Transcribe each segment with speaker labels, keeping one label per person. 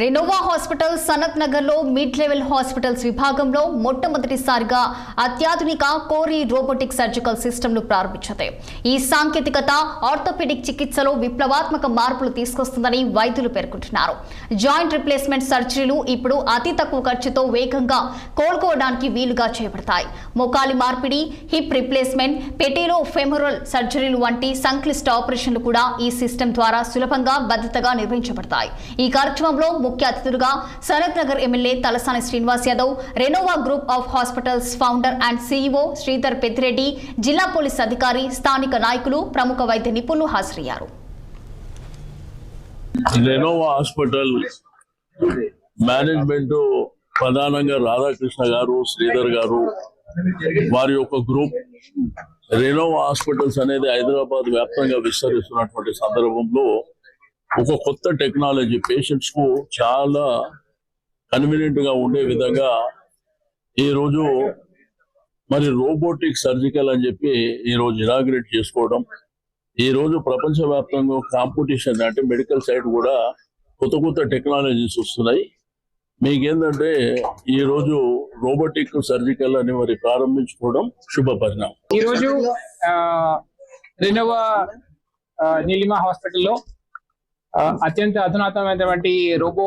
Speaker 1: Renova hospital Sanath Nagar లో mid level hospitals విభాగంలో మొట్టమొదటిసారిగా అత్యాధునిక కోరి రోబోటిక్ సర్జికల్ సిస్టమ్ ను ప్రారంభించింది. ఈ సాంకేతికత ఆర్థోపెడిక్ చికిత్సలో విప్లవాత్మక మార్పులు తీసుకొస్తుందని వైద్యులు పేర్కొంటున్నారు. జాయింట్ రిప్లేస్మెంట్ సర్జరీలు ఇప్పుడు అతి తక్కువ ఖర్చుతో వేగంగా కోలుకోవడానికి వీలుగా చేయబడతాయి. మోకాలి మార్పిడి, హిప్ రిప్లేస్మెంట్, పెటేలో ఫెమోరల్ సర్జరీలు వంటి సంక్లిష్ట ఆపరేషన్లు కూడా ఈ సిస్టమ్ ద్వారా సులభంగా భద్రతగా నిర్వహించబడతాయి. ఈ కార్యక్రమంలో ముఖ్య అతిథులుగా Sanath Nagar MLA Talasani Srinivas Yadav, Renova group of hospitals founder and CEO Sridhar Peddireddy, జిల్లా పోలీస్ అధికారి, స్థానిక నాయకులు, ప్రముఖ వైద్య నిపుణులు హాజరయ్యారు.
Speaker 2: రెనోవా హాస్పిటల్ మేనేజ్మెంట్ ప్రధానంగా రాధాకృష్ణ గారు, శ్రీధర్ గారు, వారి యొక్క గ్రూప్ రెనోవా హాస్పిటల్స్ అనేది హైదరాబాద్ వ్యాప్తంగా విస్తరిస్తున్నటువంటి సందర్భంలో ఒక కొత్త టెక్నాలజీ పేషెంట్స్ కు చాలా కన్వీనియంట్ గా ఉండే విధంగా ఈరోజు మరి రోబోటిక్ సర్జికల్ అని చెప్పి ఈరోజు ఇనాగ్రేట్ చేసుకోవడం. ఈరోజు ప్రపంచవ్యాప్తంగా కాంపిటీషన్ అంటే మెడికల్ సైడ్ కూడా కొత్త కొత్త టెక్నాలజీస్ వస్తున్నాయి. మీకేంటంటే ఈరోజు రోబోటిక్ సర్జికల్ అని మరి ప్రారంభించుకోవడం శుభ పరిణామం.
Speaker 3: ఈరోజు రెనోవా నీలిమా హాస్పిటల్లో అత్యంత అధునాతనమైనటువంటి రోబో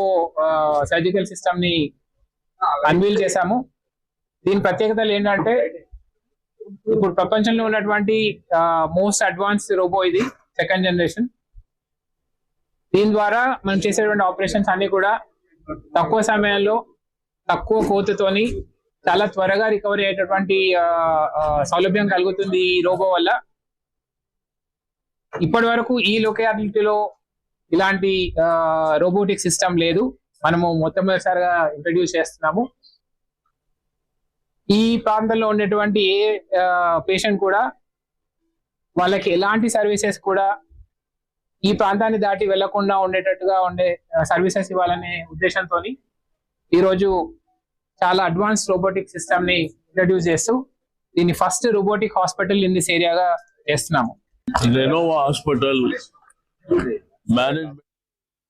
Speaker 3: సర్జికల్ సిస్టమ్ ని అన్వీల్ చేశాము. దీని ప్రత్యేకతలు ఏంటంటే ఇప్పుడు ప్రపంచంలో ఉన్నటువంటి మోస్ట్ అడ్వాన్స్డ్ రోబో ఇది, సెకండ్ జనరేషన్. దీని ద్వారా మనం చేసేటువంటి ఆపరేషన్స్ అన్ని కూడా తక్కువ సమయంలో తక్కువ కోతతోని చాలా త్వరగా రికవరీ అయ్యేటటువంటి సౌలభ్యం కలుగుతుంది ఈ రోబో వల్ల. ఇప్పటి వరకు ఈ లొకాలిటీలో ఇలాంటి రోబోటిక్ సిస్టమ్ లేదు. మనము మొట్టమొదటిసారిగా ఇంట్రడ్యూస్ చేస్తున్నాము. ఈ ప్రాంతంలో ఉండేటువంటి ఏ పేషెంట్ కూడా వాళ్ళకి ఎలాంటి సర్వీసెస్ కూడా ఈ ప్రాంతాన్ని దాటి వెళ్లకుండా ఉండేటట్టుగా ఉండే సర్వీసెస్ ఇవ్వాలనే ఉద్దేశంతో ఈరోజు చాలా అడ్వాన్స్ రోబోటిక్ సిస్టమ్ ని ఇంట్రడ్యూస్ చేస్తూ దీన్ని first robotic hospital in this ఏరియాగా చేస్తున్నాము.
Speaker 2: Renova hospital management